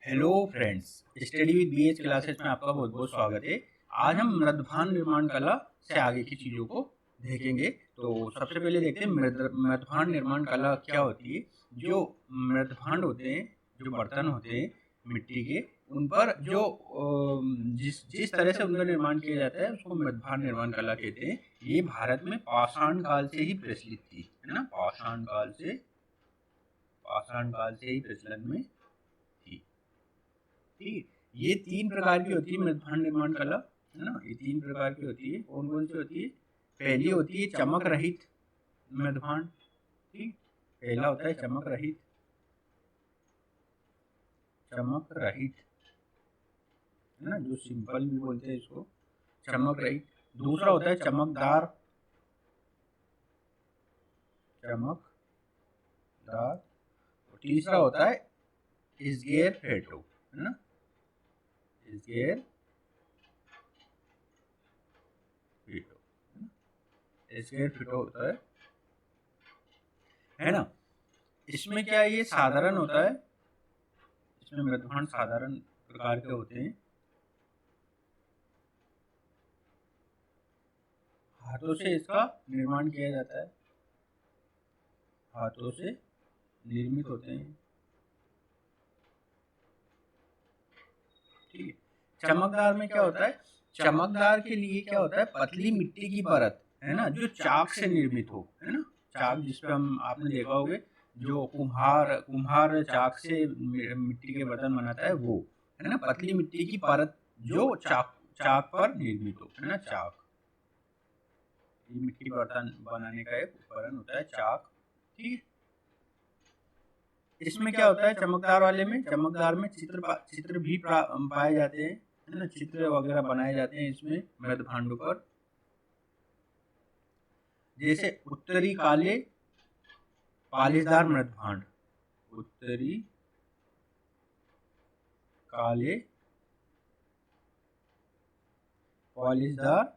Hello friends, study with BH classes में आपका बहुत बहुत स्वागत है। आज हम मृदभांड निर्माण कला से आगे की चीज़ों को देखेंगे। तो सबसे पहले देखते हैं मृदभांड निर्माण कला क्या होती है। जो मृदभांड होते हैं, जो बर्तन होते हैं मिट्टी के, उन पर जो जिस जिस तरह से उनका निर्माण किया जाता है उसको मृदभांड निर्माण कला कहते हैं। ये भारत में पाषाण काल से ही प्रचलित थी, है ना। पाषाण काल से ही प्रचलन में थी। ठीक है। ये तीन प्रकार की होती है मृदभांड निर्माण कला, है ना। ये तीन प्रकार की होती है। कौन कौन सी होती है? पहली होती है चमक रहित मृदभांड। ठीक, पहला होता है चमक रहित, है ना, जो सिंपल भी बोलते हैं इसको, चमक रहित। दूसरा होता है चमकदार, और तीसरा होता है इसगेर फेटो, है ना, इसगेर फिटो होता है ना। इसमें क्या ये साधारण होता है, इसमें मृदभांड साधारण प्रकार के होते हैं। हाथों से इसका निर्माण किया जाता है, हाथों से निर्मित होते हैं। ठीक है। चमकदार में क्या होता है? चमकदार के लिए क्या होता है? पतली मिट्टी की परत, है ना, जो चाक से निर्मित हो, है ना। चाक जिसपे हम आपने देखा होगा, जो कुम्हार चाक से मिट्टी के बर्तन बनाता है वो, है ना। पतली मिट्टी की परत जो चाक पर निर्मित हो, है ना। चाक, ये मिट्टी बर्तन बनाने का एक उपकरण होता है, चाक। ठीक है। इसमें क्या होता है? चमकदार में चित्र भी पाए जाते हैं, है ना। चित्र वगैरह बनाए जाते हैं इसमें मृदभांडों पर। जैसे उत्तरी काले पालिशदार मृदभांड, उत्तरी काले पालिशदार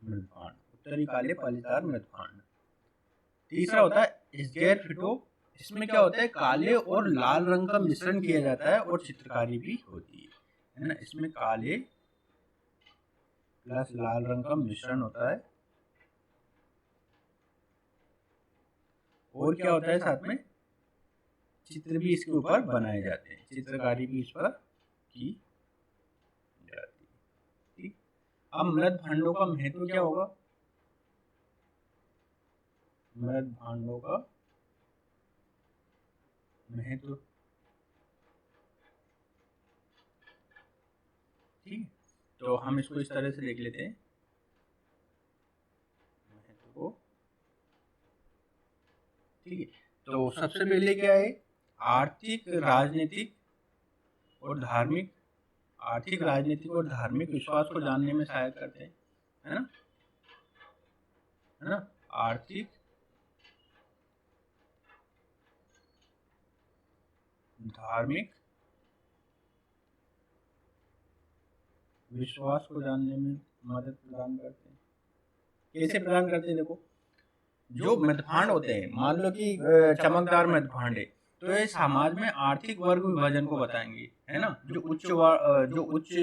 मृदभांड, उत्तरी काले पालिशदार मृदभांड। तीसरा होता है इसगैर फिटो। इसमें क्या होता है? काले और लाल रंग का मिश्रण किया जाता है और चित्रकारी भी होती है ना। इसमें काले प्लस लाल रंग का मिश्रण होता है। और क्या होता है साथ में? चित्र भी इसके ऊपर बनाए जाते हैं, चित्रकारी भी इस पर की जाती है। ठीक। अब मृदभांडों का महत्व क्या होगा? मृदभांडों का महत्व, ठीक, तो हम इसको इस तरह से देख लेते हैं महत्व को। ठीक है। तो सबसे पहले क्या है? आर्थिक राजनीतिक और धार्मिक, आर्थिक राजनीतिक और धार्मिक विश्वास को जानने में सहायता करते हैं, है ना, आर्थिक धार्मिक विश्वास को जानने में मदद प्रदान करते हैं। कैसे प्रदान करते हैं? देखो, जो मृदभांड होते हैं, मान लो कि चमकदार मृदभांड है, तो ये समाज में आर्थिक वर्ग विभाजन को बताएंगे, है ना। जो उच्च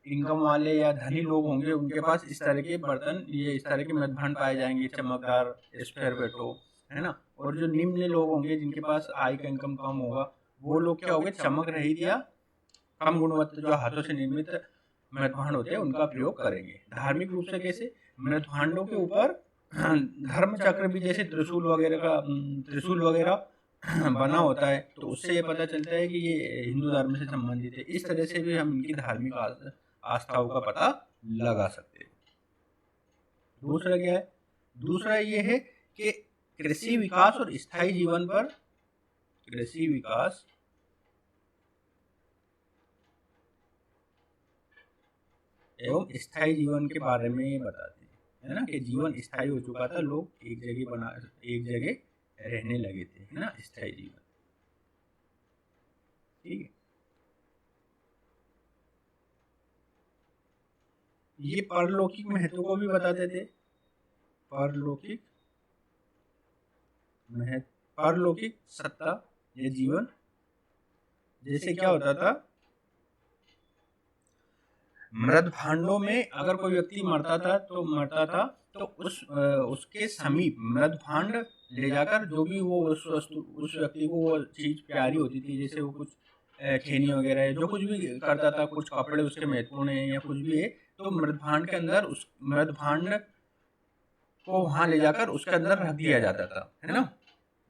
इनकम वाले या धनी लोग होंगे उनके पास इस तरह के बर्तन, ये इस तरह के मृदभांड पाए जाएंगे, चमकदार, स्फेयर पेटो, है ना। और जो निम्न लोग होंगे जिनके पास आय का इनकम कम होगा, वो लोग क्या होंगे? चमक रहित या कम गुणवत्ता जो हाथों से निर्मित मृदभांड होते हैं उनका प्रयोग करेंगे। धार्मिक रूप से कैसे? मृदभांडों के ऊपर धर्म चक्र भी, जैसे त्रिशूल वगैरह बना होता है, तो उससे ये पता चलता है कि ये हिंदू धर्म से संबंधित है। इस तरह से भी हम इनकी धार्मिक आस्थाओं का पता लगा सकते हैं। दूसरा क्या है? दूसरा ये है कि कृषि विकास और स्थायी जीवन पर, कृषि विकास एवं स्थायी जीवन के बारे में ये बताते हैं, है ना, कि जीवन स्थायी हो चुका था, लोग एक जगह रहने लगे थे, है ना, स्थायी जीवन। ठीक है। ये परलौकिक महत्व को भी बताते थे, परलौकिक परलौकिक सत्ता या जीवन। जैसे क्या होता था, मृत भांडों में अगर कोई व्यक्ति मरता था तो उसके समीप मृत भांड ले जाकर जो भी वो उस व्यक्ति को वो चीज प्यारी होती थी, जैसे वो कुछ खैनी वगैरह है, जो कुछ भी करता था, कुछ कपड़े उसके महत्वपूर्ण है या कुछ भी है, तो मृत भांड के अंदर उस मृत भांड को वहां ले जाकर उसके अंदर रख दिया जाता था, है ना,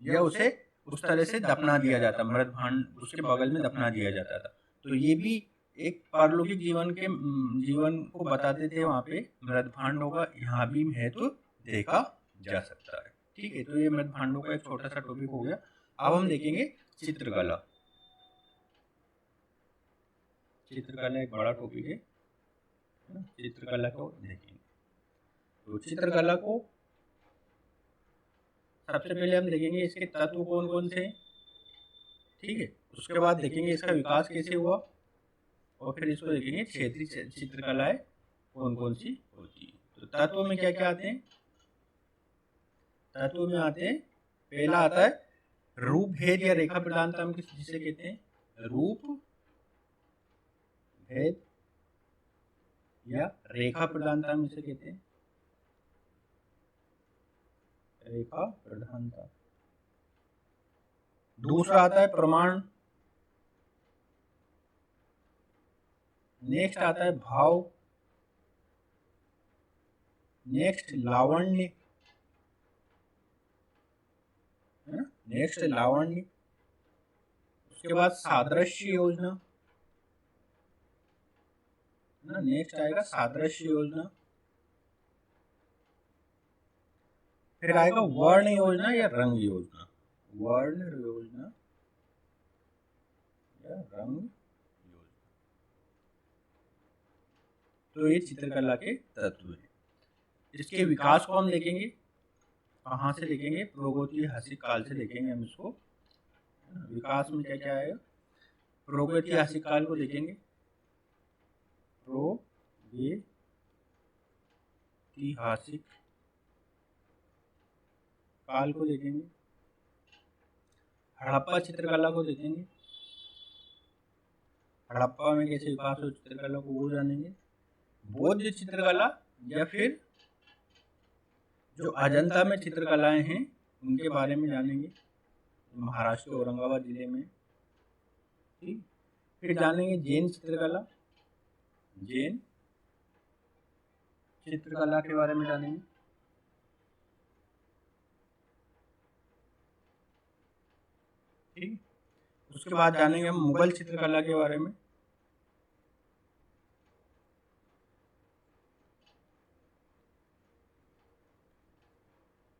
या उसे उस तरह से दफना दिया जाता, मृत भांड उसके बगल में दफना दिया जाता था। तो ये भी एक पारलौकिक जीवन को बताते थे, वहां पे मृत भांडों का यहाँ भी महत्व देखा जा सकता है। ठीक है, तो ये मृत भांडों का एक छोटा सा टॉपिक हो गया। अब हम देखेंगे चित्रकला। चित्रकला एक बड़ा टॉपिक है, चित्रकला को देखेंगे। तो चित्रकला को सबसे पहले हम देखेंगे इसके तत्व कौन कौन से हैं, ठीक है, उसके बाद देखेंगे इसका विकास कैसे हुआ, और फिर इसको देखेंगे क्षेत्रीय चित्रकलाएं कौन कौन सी होती है। तो तत्व में क्या क्या आते हैं, तत्व में आते हैं, पहला आता है रूप भेद या रेखा प्रधानता, हम जिसे कहते हैं रूप भेद या रेखा प्रधानता, हम इसे कहते हैं रेखा प्रधानता। दूसरा आता है प्रमाण, नेक्स्ट आता है भाव, नेक्स्ट लावण्य, है ना, नेक्स्ट लावण्य, उसके बाद सादृश्य योजना, है ना, नेक्स्ट आएगा सादृश्य योजना, फिर आएगा वर्ण योजना या रंग योजना, वर्ण योजना या रंग योजना। तो ये चित्रकला के तत्व हैं। इसके विकास को हम देखेंगे, कहाँ से देखेंगे, प्रागैतिहासिक काल से देखेंगे हम इसको। विकास में क्या क्या आएगा, प्रागैतिहासिक काल को देखेंगे, प्रागैतिहासिक काल को देखेंगे, हड़प्पा चित्रकला को देखेंगे, हड़प्पा में कैसे विकास हो चित्रकला को वो जानेंगे, बौद्ध चित्रकला या फिर जो अजंता में चित्रकलाएं हैं उनके बारे में जानेंगे, महाराष्ट्र के औरंगाबाद जिले में, ठीक। फिर जानेंगे जैन चित्रकला, जैन चित्रकला के बारे में जानेंगे, ठीक। उसके बाद जानेंगे हम मुगल चित्रकला के बारे में,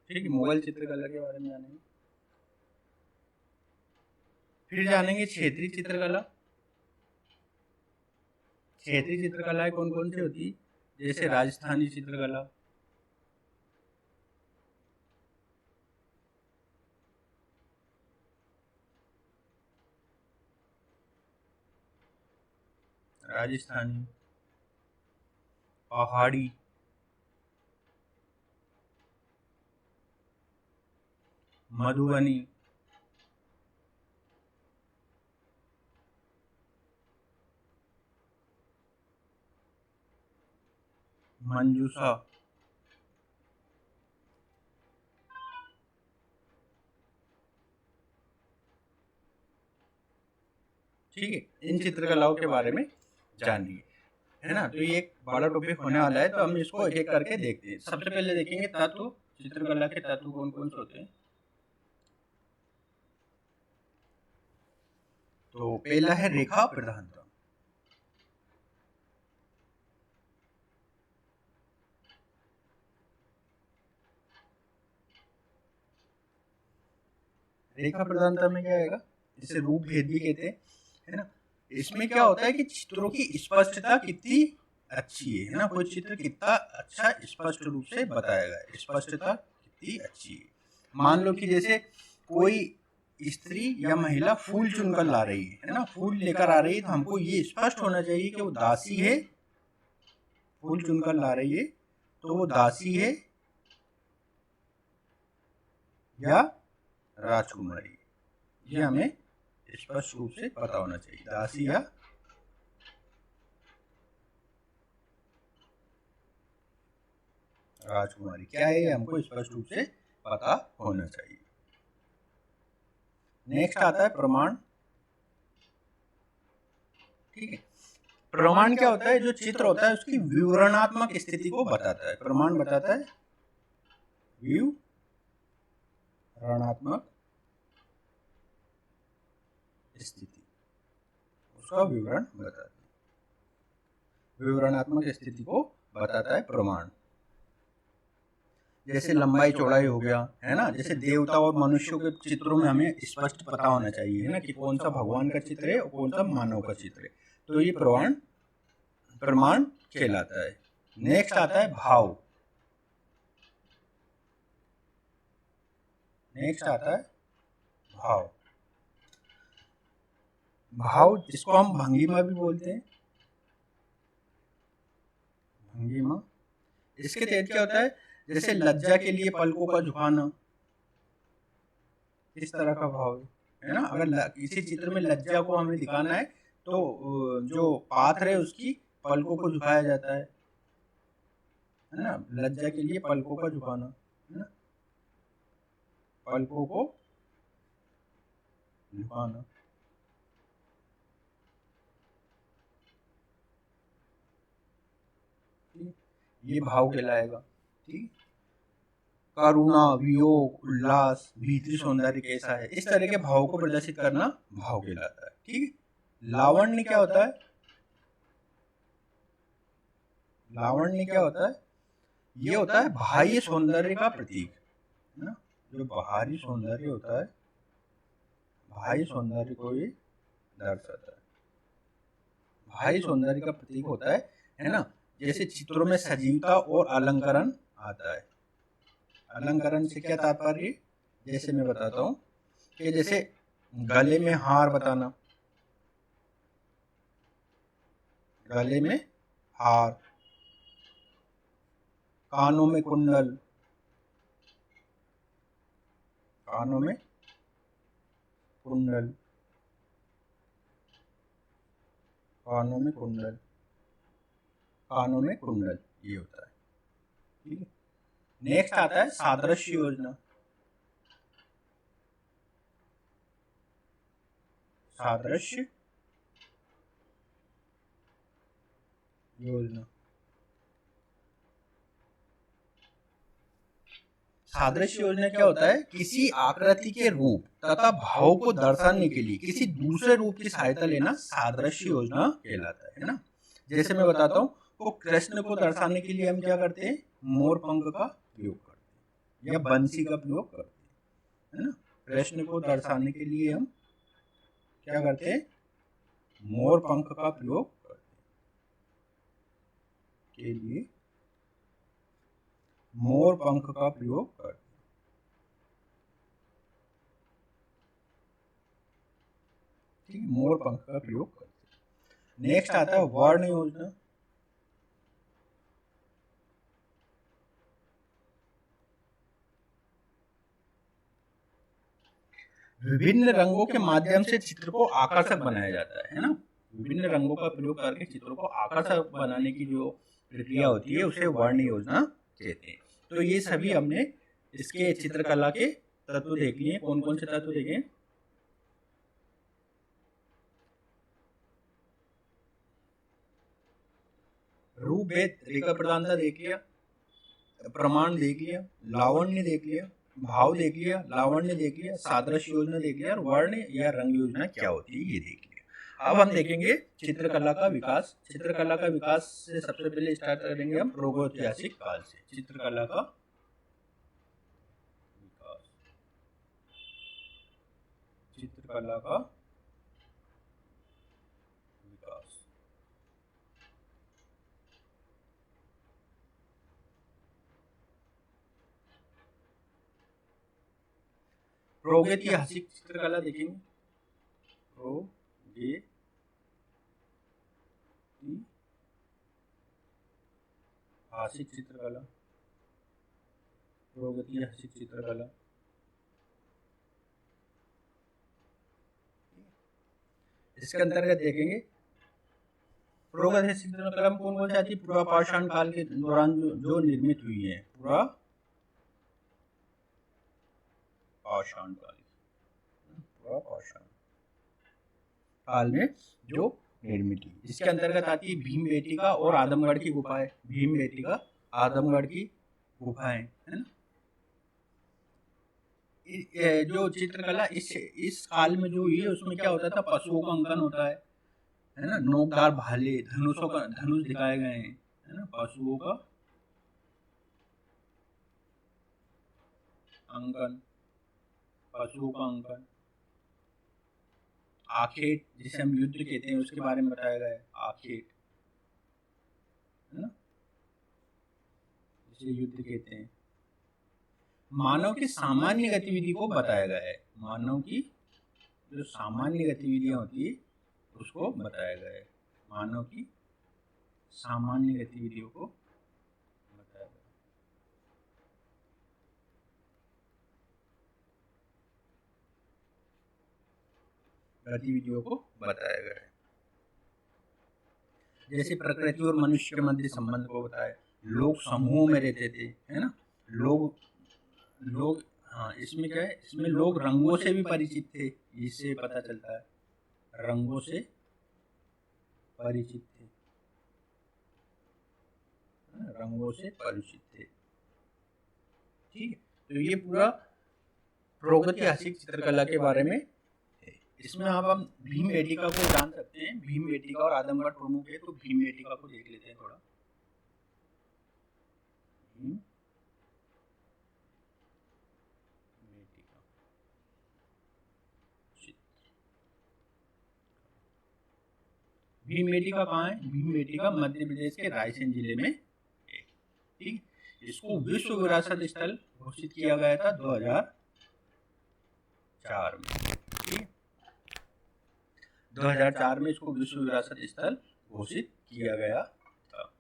ठीक, मुगल चित्रकला के बारे में जानेंगे। फिर जानेंगे क्षेत्रीय चित्रकला, क्षेत्रीय चित्रकलाएं कौन कौन सी होती है, जैसे राजस्थानी चित्रकला, राजस्थानी, पहाड़ी, मधुबनी, मंजूषा, ठीक है। इन चित्रकलाओं के बारे में जानिए, है ना। तो ये एक बड़ा टॉपिक होने वाला है, तो हम इसको एक एक करके देखते हैं। सबसे पहले देखेंगे तत्व, चित्रकला के तत्व कौन कौन से होते हैं। तो पहला है रेखा प्रधानता। रेखा प्रधानता में क्या आएगा, इसे रूप भेद भी कहते हैं, है ना। इसमें क्या होता है कि चित्रों की स्पष्टता कितनी अच्छी है ना, कोई चित्र कितना अच्छा स्पष्ट रूप से बताया गया है, स्पष्टता कितनी अच्छी है। मान लो कि जैसे कोई स्त्री या महिला फूल चुनकर ला रही है ना, फूल लेकर आ रही है, तो हमको ये स्पष्ट होना चाहिए कि वो दासी है, फूल चुनकर ला रही है तो वो दासी है या राजकुमारी, ये हमें स्पष्ट रूप से पता होना चाहिए। दासी या राजकुमारी क्या है, ये हमको स्पष्ट रूप से पता होना चाहिए। नेक्स्ट आता है प्रमाण। ठीक है, प्रमाण क्या होता है? जो चित्र होता है उसकी विवरणात्मक स्थिति को बताता है। प्रमाण बताता है विवरणात्मक स्थिति, उसका विवरण बताता है, विवरणात्मक स्थिति को बताता है प्रमाण। जैसे लंबाई चौड़ाई हो गया, है ना। जैसे देवता और मनुष्यों के चित्रों में हमें स्पष्ट पता होना चाहिए, है ना, कि कौन सा भगवान का चित्र है और कौन सा मानव का चित्र है। तो ये प्रमाण कहलाता है। नेक्स्ट आता है भाव। नेक्स्ट आता है भाव। भाव जिसको हम भंगिमा भी बोलते हैं, भंगिमा। इसके तहत क्या होता है? जैसे लज्जा के लिए पलकों का झुकाना, इस तरह का भाव है ना। अगर किसी चित्र में लज्जा को हमें दिखाना है तो जो पात्र है उसकी पलकों को झुकाया जाता है ना। लज्जा के लिए पलकों का झुकाना, है ना, पलकों को झुकाना। ये भाव कहलाएगा। ठीक, करुणा, वियोग, उल्लास, भीतरी सौंदर्य कैसा है, इस तरह के भाव को प्रदर्शित करना भाव कहलाता है। ठीक है। लावण्य क्या होता है? लावण्य क्या होता है? ये होता है बाह्य सौंदर्य का प्रतीक, है ना। जो बाहरी सौंदर्य होता है, बाह्य सौंदर्य को ये दर्शाता है, बाह्य सौंदर्य का प्रतीक होता है ना। जैसे चित्रों में सजीवता और अलंकरण आता है। अलंकरण से क्या तात्पर्य? जैसे मैं बताता हूँ कि जैसे गले में हार बताना, गले में हार, कानों में कुंडल, कानों में कुंडल, कानों में कुंडल, कानों में कुंडल, ये होता है। ठीक है। नेक्स्ट आता है सादृश्य योजना। सादृश्य योजना। सादृश्य योजना क्या होता है? किसी आकृति के रूप तथा भाव को दर्शाने के लिए किसी दूसरे रूप की सहायता लेना सादृश्य योजना कहलाता है ना। जैसे मैं बताता हूँ, वो कृष्ण को दर्शाने के लिए हम क्या करते हैं? मोर पंख का प्रयोग करते हैं या बंसी का प्रयोग करते हैं, है ना। कृष्ण को दर्शाने के लिए हम क्या करते हैं? मोर पंख का प्रयोग करते के लिए मोर पंख का प्रयोग करते। ठीक, मोर पंख का प्रयोग करते। नेक्स्ट आता है वर्ण योजना। विभिन्न रंगों के माध्यम से चित्र को आकर्षक बनाया जाता है ना। विभिन्न रंगों का प्रयोग करके चित्रों को आकर्षक बनाने की जो प्रक्रिया होती है उसे वर्ण योजना कहते हैं। तो ये सभी हमने इसके चित्रकला के तत्व देख लिए। कौन कौन से तत्व देखे? रूप भेद रेखा प्रधानता देख लिया, प्रमाण देख लिया, लावण्य देख लिया, भाव देख लिया, लावण्य देख लिया, सादृश्य योजना देख लिया, और वर्ण या रंग योजना क्या होती है ये देख लिया। अब हम देखेंगे चित्रकला का विकास। चित्रकला का विकास से सबसे पहले स्टार्ट करेंगे हम प्रागैतिहासिक काल से। चित्रकला का विकास, चित्रकला का विकास। प्रागैतिहासिक चित्रकला देखेंगे। प्रागैतिहासिक चित्रकला, प्रागैतिहासिक चित्रकला। इसके अंतर्गत देखेंगे प्रागैतिहासिक चित्रकला में कौन कौन सी आती है, पूरा पाषाण काल के दौरान जो निर्मित हुई है, पूरा पाषाण काल में जो निर्मित हुई। इसके अंतर्गत आती है भीमबेटका और आदमगढ़ की गुफाएं, भीमबेटका आदमगढ़ की गुफाएं, है ना। जो चित्रकला इस काल में जो हुई है उसमें क्या होता था, पशुओं का अंकन होता है ना, नोकदार भाले, धनुष दिखाए गए हैं, है ना, पशुओं का अंकन, आखेट जिसे हम युद्ध कहते हैं उसके बारे में बताया गया है, आखेट, है ना, जिसे युद्ध कहते हैं। मानव की सामान्य गतिविधि को बताया गया है, मानव की जो सामान्य गतिविधियां होती है उसको बताया गया है, मानव की सामान्य गतिविधियों को बताया गया है, गतिविधियों को बताया गया है। जैसे प्रकृति और मनुष्य के मध्य संबंध को बताया, लोग समूह में रहते थे, है ना, लोग हाँ, इसमें क्या है, इसमें लोग रंगों से भी परिचित थे, इससे पता चलता है, रंगों से परिचित थे, रंगों से परिचित थे। ठीक है, तो ये पूरा प्रागैतिहासिक चित्रकला के बारे में है। इसमें हम भीमबेटका को जान सकते हैं, भीमबेटका और आदमगढ़ प्रमुख है, तो भीमबेटका को देख लेते हैं थोड़ा। भीमबेटका कहाँ है, भीमबेटका मध्य प्रदेश के रायसेन जिले में है। ठीक, इसको विश्व विरासत स्थल घोषित किया गया था 2004 में। ठीक, 2004 में इसको विश्व विरासत स्थल घोषित किया गया था।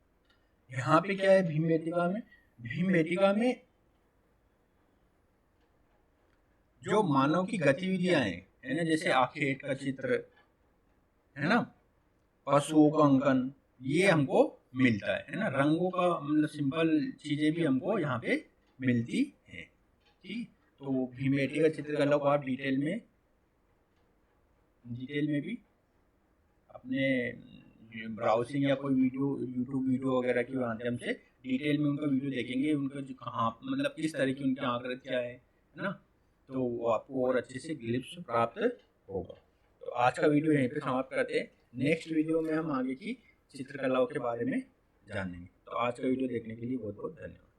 यहाँ पे क्या है, भीमबेटका में जो मानव की गतिविधियां हैं, है ना, जैसे आखेट का चित्र, है ना, पशुओं का अंकन, ये हमको मिलता है ना, रंगों का मतलब सिंपल चीजें भी हमको यहाँ पे मिलती है। ठीक, तो भीमबेटका चित्रकला को आप डिटेल में भी अपने ब्राउजिंग या कोई यूट्यूब वीडियो वगैरह के माध्यम से डिटेल में उनका वीडियो देखेंगे, उनका कहाँ मतलब किस तरह की उनकी आकृतियाँ है ना, तो वो आपको और अच्छे से ग्लिप्स प्राप्त होगा। तो आज का वीडियो यहीं पे समाप्त करते हैं, नेक्स्ट वीडियो में हम आगे की चित्रकलाओं के बारे में जानेंगे। तो आज का वीडियो देखने के लिए बहुत बहुत धन्यवाद।